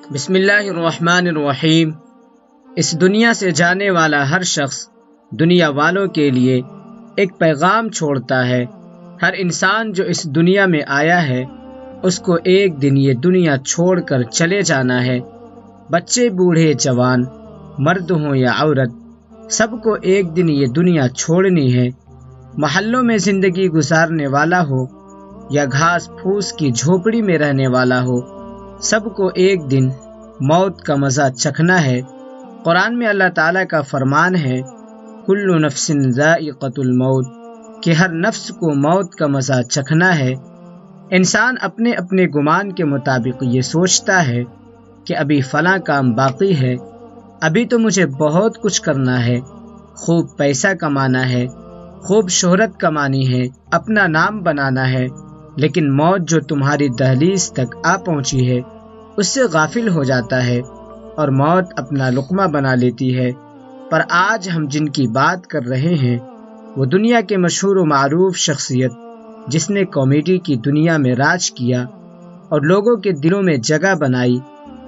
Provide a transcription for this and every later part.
بسم اللہ الرحمن الرحیم۔ اس دنیا سے جانے والا ہر شخص دنیا والوں کے لیے ایک پیغام چھوڑتا ہے۔ ہر انسان جو اس دنیا میں آیا ہے اس کو ایک دن یہ دنیا چھوڑ کر چلے جانا ہے۔ بچے، بوڑھے، جوان، مرد ہوں یا عورت، سب کو ایک دن یہ دنیا چھوڑنی ہے۔ محلوں میں زندگی گزارنے والا ہو یا گھاس پھوس کی جھوپڑی میں رہنے والا ہو، سب کو ایک دن موت کا مزہ چکھنا ہے۔ قرآن میں اللہ تعالیٰ کا فرمان ہے، کل نفس ذائقۃ الموت، کہ ہر نفس کو موت کا مزہ چکھنا ہے۔ انسان اپنے اپنے گمان کے مطابق یہ سوچتا ہے کہ ابھی فلاں کام باقی ہے، ابھی تو مجھے بہت کچھ کرنا ہے، خوب پیسہ کمانا ہے، خوب شہرت کمانی ہے، اپنا نام بنانا ہے۔ لیکن موت جو تمہاری دہلیز تک آ پہنچی ہے اس سے غافل ہو جاتا ہے اور موت اپنا لقمہ بنا لیتی ہے۔ پر آج ہم جن کی بات کر رہے ہیں وہ دنیا کے مشہور و معروف شخصیت جس نے کامیڈی کی دنیا میں راج کیا اور لوگوں کے دلوں میں جگہ بنائی،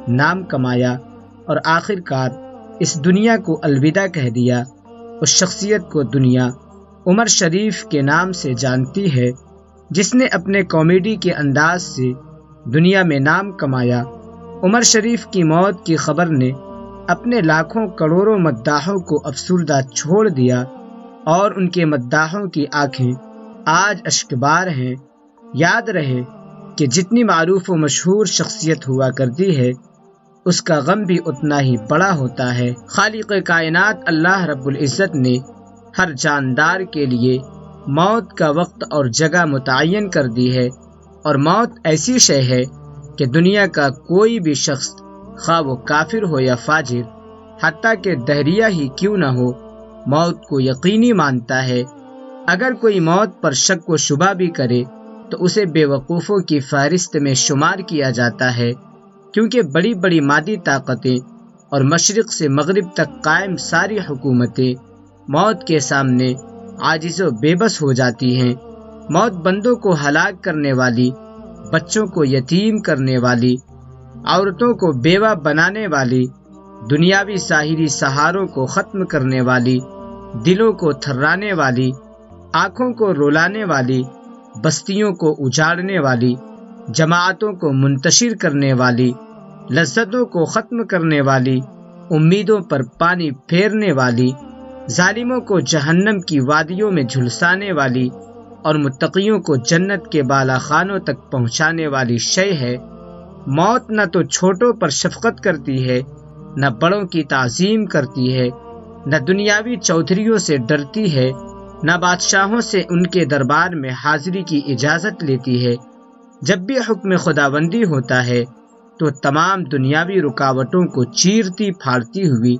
نام کمایا اور آخر کار اس دنیا کو الوداع کہہ دیا۔ اس شخصیت کو دنیا عمر شریف کے نام سے جانتی ہے، جس نے اپنے کامیڈی کے انداز سے دنیا میں نام کمایا۔ عمر شریف کی موت کی خبر نے اپنے لاکھوں کروڑوں مداحوں کو افسردہ چھوڑ دیا اور ان کے مداحوں کی آنکھیں آج اشکبار ہیں۔ یاد رہے کہ جتنی معروف و مشہور شخصیت ہوا کرتی ہے اس کا غم بھی اتنا ہی بڑا ہوتا ہے۔ خالق کائنات اللہ رب العزت نے ہر جاندار کے لیے موت کا وقت اور جگہ متعین کر دی ہے، اور موت ایسی شے ہے کہ دنیا کا کوئی بھی شخص، خواہ وہ کافر ہو یا فاجر، حتیٰ کہ دہریہ ہی کیوں نہ ہو، موت کو یقینی مانتا ہے۔ اگر کوئی موت پر شک و شبہ بھی کرے تو اسے بے وقوفوں کی فہرست میں شمار کیا جاتا ہے، کیونکہ بڑی بڑی مادی طاقتیں اور مشرق سے مغرب تک قائم ساری حکومتیں موت کے سامنے عاجز و بے بس ہو جاتی ہیں۔ موت بندوں کو ہلاک کرنے والی، بچوں کو یتیم کرنے والی، عورتوں کو بیوہ بنانے والی، دنیاوی ظاہری سہاروں کو ختم کرنے والی، دلوں کو تھرانے والی، آنکھوں کو رلانے والی، بستیوں کو اجاڑنے والی، جماعتوں کو منتشر کرنے والی، لذتوں کو ختم کرنے والی، امیدوں پر پانی پھیرنے والی، ظالموں کو جہنم کی وادیوں میں جھلسانے والی اور متقیوں کو جنت کے بالا خانوں تک پہنچانے والی شے ہے۔ موت نہ تو چھوٹوں پر شفقت کرتی ہے، نہ بڑوں کی تعظیم کرتی ہے، نہ دنیاوی چودھریوں سے ڈرتی ہے، نہ بادشاہوں سے ان کے دربار میں حاضری کی اجازت لیتی ہے۔ جب بھی حکم خداوندی ہوتا ہے تو تمام دنیاوی رکاوٹوں کو چیرتی پھاڑتی ہوئی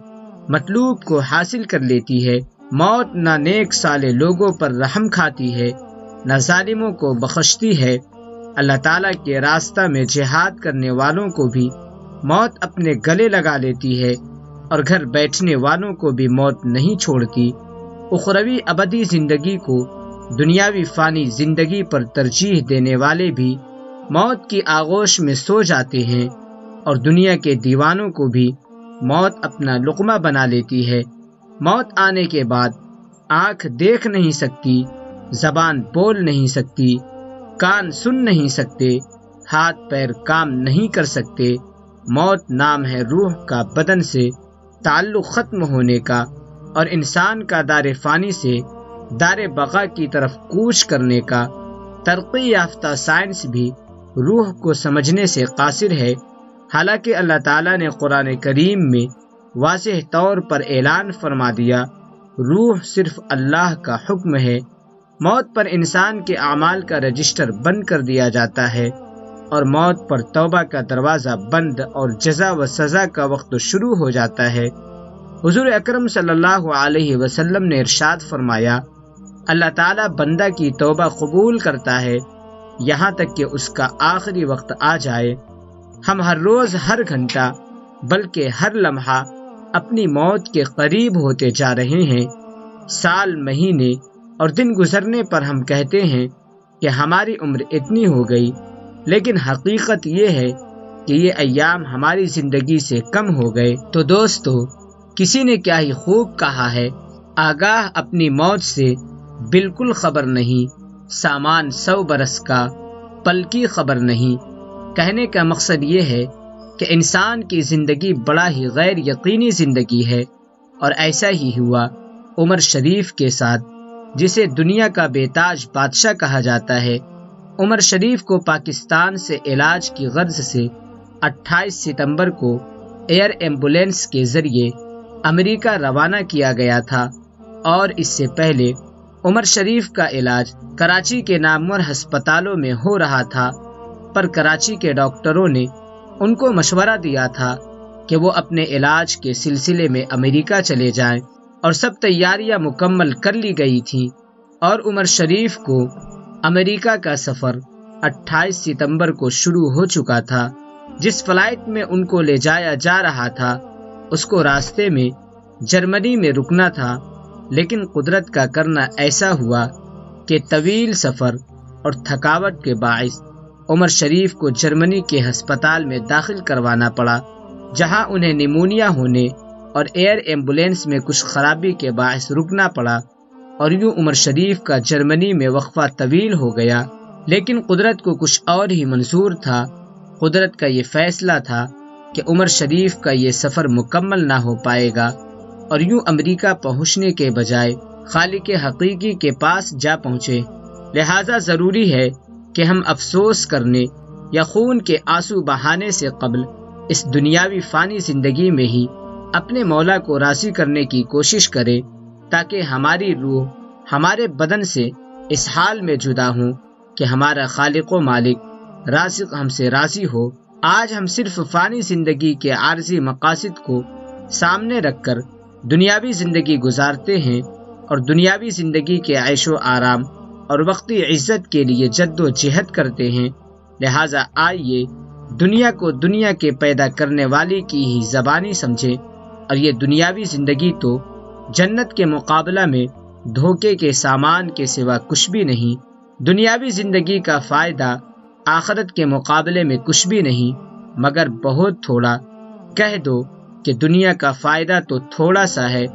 مطلوب کو حاصل کر لیتی ہے۔ موت نہ نیک صالح لوگوں پر رحم کھاتی ہے، نہ ظالموں کو بخشتی ہے۔ اللہ تعالیٰ کے راستہ میں جہاد کرنے والوں کو بھی موت اپنے گلے لگا لیتی ہے، اور گھر بیٹھنے والوں کو بھی موت نہیں چھوڑتی۔ اخروی ابدی زندگی کو دنیاوی فانی زندگی پر ترجیح دینے والے بھی موت کی آغوش میں سو جاتے ہیں، اور دنیا کے دیوانوں کو بھی موت اپنا لقمہ بنا لیتی ہے۔ موت آنے کے بعد آنکھ دیکھ نہیں سکتی، زبان بول نہیں سکتی، کان سن نہیں سکتے، ہاتھ پیر کام نہیں کر سکتے۔ موت نام ہے روح کا بدن سے تعلق ختم ہونے کا، اور انسان کا دار فانی سے دار بقا کی طرف کوچ کرنے کا۔ ترقی یافتہ سائنس بھی روح کو سمجھنے سے قاصر ہے، حالانکہ اللہ تعالیٰ نے قرآن کریم میں واضح طور پر اعلان فرما دیا، روح صرف اللہ کا حکم ہے۔ موت پر انسان کے اعمال کا رجسٹر بند کر دیا جاتا ہے، اور موت پر توبہ کا دروازہ بند اور جزا و سزا کا وقت شروع ہو جاتا ہے۔ حضور اکرم صلی اللہ علیہ وسلم نے ارشاد فرمایا، اللہ تعالیٰ بندہ کی توبہ قبول کرتا ہے یہاں تک کہ اس کا آخری وقت آ جائے۔ ہم ہر روز، ہر گھنٹہ، بلکہ ہر لمحہ اپنی موت کے قریب ہوتے جا رہے ہیں۔ سال، مہینے اور دن گزرنے پر ہم کہتے ہیں کہ ہماری عمر اتنی ہو گئی، لیکن حقیقت یہ ہے کہ یہ ایام ہماری زندگی سے کم ہو گئے۔ تو دوستو، کسی نے کیا ہی خوب کہا ہے، آگاہ اپنی موت سے بالکل خبر نہیں، سامان 100 برس کا پل کی خبر نہیں۔ کہنے کا مقصد یہ ہے کہ انسان کی زندگی بڑا ہی غیر یقینی زندگی ہے، اور ایسا ہی ہوا عمر شریف کے ساتھ، جسے دنیا کا بے تاج بادشاہ کہا جاتا ہے۔ عمر شریف کو پاکستان سے علاج کی غرض سے 28 ستمبر کو ایئر ایمبولینس کے ذریعے امریکہ روانہ کیا گیا تھا، اور اس سے پہلے عمر شریف کا علاج کراچی کے نامور ہسپتالوں میں ہو رہا تھا، پر کراچی کے ڈاکٹروں نے ان کو مشورہ دیا تھا کہ وہ اپنے علاج کے سلسلے میں امریکہ چلے جائیں، اور سب تیاریاں مکمل کر لی گئی تھیں، اور عمر شریف کو امریکہ کا سفر 28 ستمبر کو شروع ہو چکا تھا۔ جس فلائٹ میں ان کو لے جایا جا رہا تھا، اس کو راستے میں جرمنی میں رکنا تھا، لیکن قدرت کا کرنا ایسا ہوا کہ طویل سفر اور تھکاوٹ کے باعث عمر شریف کو جرمنی کے ہسپتال میں داخل کروانا پڑا، جہاں انہیں نیمونیا ہونے اور ایئر ایمبولینس میں کچھ خرابی کے باعث رکنا پڑا، اور یوں عمر شریف کا جرمنی میں وقفہ طویل ہو گیا۔ لیکن قدرت کو کچھ اور ہی منظور تھا۔ قدرت کا یہ فیصلہ تھا کہ عمر شریف کا یہ سفر مکمل نہ ہو پائے گا، اور یوں امریکہ پہنچنے کے بجائے خالق حقیقی کے پاس جا پہنچے۔ لہٰذا ضروری ہے کہ ہم افسوس کرنے یا خون کے آنسو بہانے سے قبل اس دنیاوی فانی زندگی میں ہی اپنے مولا کو راضی کرنے کی کوشش کریں، تاکہ ہماری روح ہمارے بدن سے اس حال میں جدا ہوں کہ ہمارا خالق و مالک رازق ہم سے راضی ہو۔ آج ہم صرف فانی زندگی کے عارضی مقاصد کو سامنے رکھ کر دنیاوی زندگی گزارتے ہیں، اور دنیاوی زندگی کے عیش و آرام اور وقتی عزت کے لیے جد و جہد کرتے ہیں۔ لہٰذا آئیے دنیا کو دنیا کے پیدا کرنے والی کی ہی زبانی سمجھیں، اور یہ دنیاوی زندگی تو جنت کے مقابلہ میں دھوکے کے سامان کے سوا کچھ بھی نہیں۔ دنیاوی زندگی کا فائدہ آخرت کے مقابلے میں کچھ بھی نہیں، مگر بہت تھوڑا۔ کہہ دو کہ دنیا کا فائدہ تو تھوڑا سا ہے،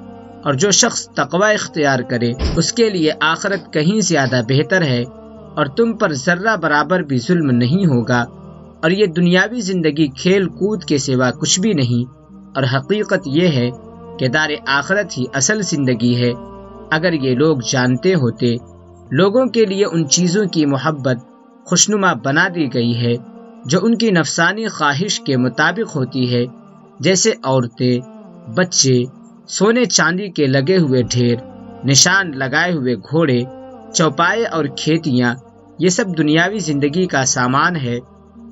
اور جو شخص تقوی اختیار کرے اس کے لیے آخرت کہیں زیادہ بہتر ہے، اور تم پر ذرہ برابر بھی ظلم نہیں ہوگا۔ اور یہ دنیاوی زندگی کھیل کود کے سوا کچھ بھی نہیں، اور حقیقت یہ ہے کہ دار آخرت ہی اصل زندگی ہے۔ اگر یہ لوگ جانتے ہوتے، لوگوں کے لیے ان چیزوں کی محبت خوشنما بنا دی گئی ہے جو ان کی نفسانی خواہش کے مطابق ہوتی ہے، جیسے عورتیں، بچے، سونے چاندی کے لگے ہوئے ڈھیر، نشان لگائے ہوئے گھوڑے، چوپائے اور کھیتیاں، یہ سب دنیاوی زندگی کا سامان ہے۔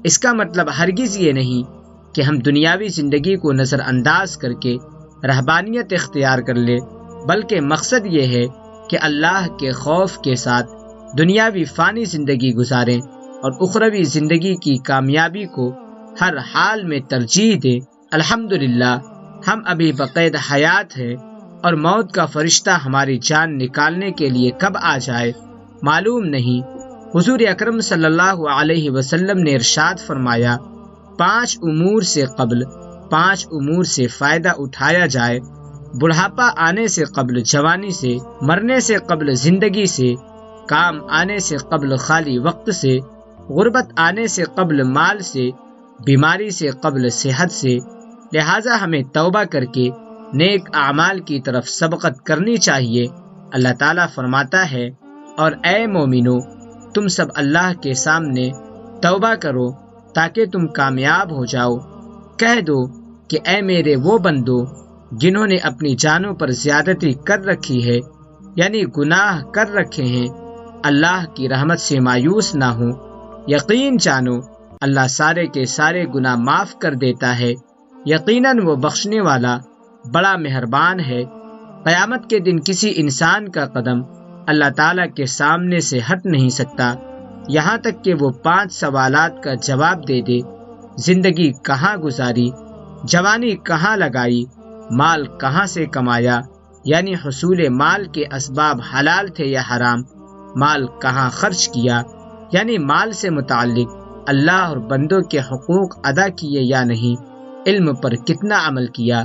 اس کا مطلب ہرگز یہ نہیں کہ ہم دنیاوی زندگی کو نظر انداز کر کے رہبانیت اختیار کر لیں، بلکہ مقصد یہ ہے کہ اللہ کے خوف کے ساتھ دنیاوی فانی زندگی گزاریں، اور اخروی زندگی کی کامیابی کو ہر حال میں ترجیح دیں۔ الحمدللہ ہم ابھی بقید حیات ہیں، اور موت کا فرشتہ ہماری جان نکالنے کے لیے کب آ جائے معلوم نہیں۔ حضور اکرم صلی اللہ علیہ وسلم نے ارشاد فرمایا، 5 امور سے قبل 5 امور سے فائدہ اٹھایا جائے، بڑھاپا آنے سے قبل جوانی سے، مرنے سے قبل زندگی سے، کام آنے سے قبل خالی وقت سے، غربت آنے سے قبل مال سے، بیماری سے قبل صحت سے۔ لہٰذا ہمیں توبہ کر کے نیک اعمال کی طرف سبقت کرنی چاہیے۔ اللہ تعالیٰ فرماتا ہے، اور اے مومنو، تم سب اللہ کے سامنے توبہ کرو تاکہ تم کامیاب ہو جاؤ۔ کہہ دو کہ اے میرے وہ بندو جنہوں نے اپنی جانوں پر زیادتی کر رکھی ہے، یعنی گناہ کر رکھے ہیں، اللہ کی رحمت سے مایوس نہ ہو۔ یقین جانو اللہ سارے کے سارے گناہ معاف کر دیتا ہے، یقیناً وہ بخشنے والا بڑا مہربان ہے۔ قیامت کے دن کسی انسان کا قدم اللہ تعالیٰ کے سامنے سے ہٹ نہیں سکتا، یہاں تک کہ وہ 5 سوالات کا جواب دے دے۔ زندگی کہاں گزاری، جوانی کہاں لگائی، مال کہاں سے کمایا، یعنی حصول مال کے اسباب حلال تھے یا حرام، مال کہاں خرچ کیا، یعنی مال سے متعلق اللہ اور بندوں کے حقوق ادا کیے یا نہیں، علم پر کتنا عمل کیا۔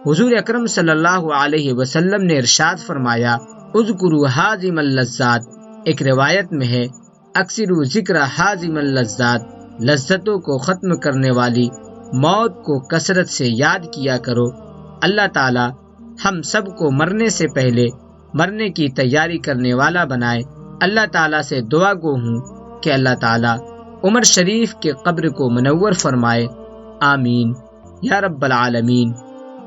حضور اکرم صلی اللہ علیہ وسلم نے ارشاد فرمایا، اذکروا حازم اللذات، ایک روایت میں ہے اکثروا ذکر حازم اللذات، لذتوں کو ختم کرنے والی موت کو کثرت سے یاد کیا کرو۔ اللہ تعالی ہم سب کو مرنے سے پہلے مرنے کی تیاری کرنے والا بنائے۔ اللہ تعالیٰ سے دعا گو ہوں کہ اللہ تعالیٰ عمر شریف کے قبر کو منور فرمائے، آمین یا رب العالمین۔